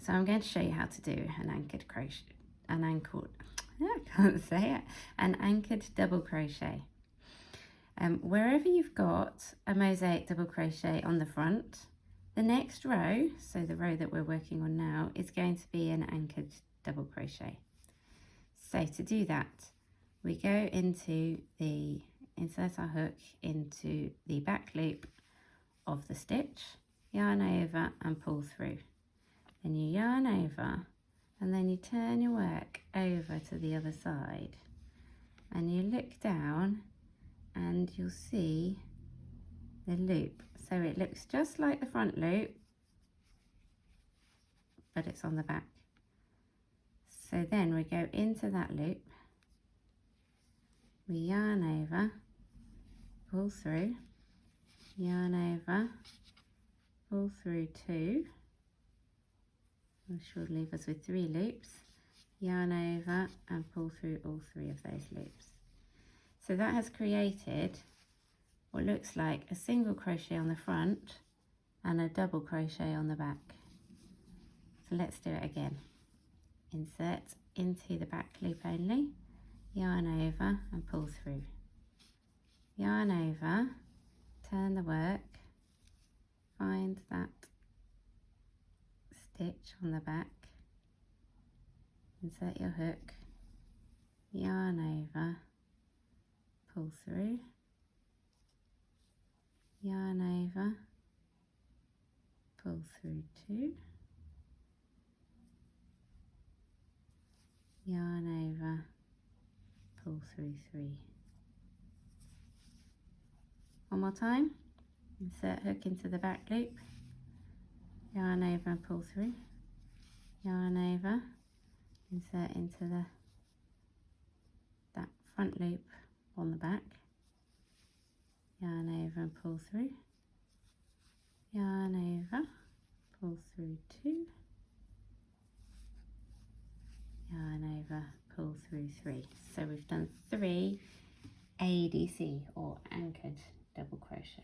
So I'm going to show you how to do an anchored crochet, I can't say it, an anchored double crochet. Wherever you've got a mosaic double crochet on the front, the next row, so the row that we're working on now, is going to be an anchored double crochet. So to do that, we go into insert our hook into the back loop of the stitch, yarn over and pull through. Then you yarn over and then you turn your work over to the other side and you look down and you'll see the loop. So it looks just like the front loop, but it's on the back. So then we go into that loop, we yarn over, pull through, yarn over, pull through 2, which should leave us with 3 loops, yarn over and pull through all 3 of those loops. So that has created what looks like a single crochet on the front and a double crochet on the back. So let's do it again. Insert into the back loop only, yarn over and pull through, yarn over, turn the work, find that stitch on the back, insert your hook, yarn over, pull through, yarn over, pull through 2, yarn over, pull through 3. One more time, insert hook into the back loop, yarn over and pull through, yarn over, insert into that front loop on the back, yarn over and pull through, yarn over, pull through 2, yarn over, pull through 3. So we've done 3 ADC or anchored double crochet.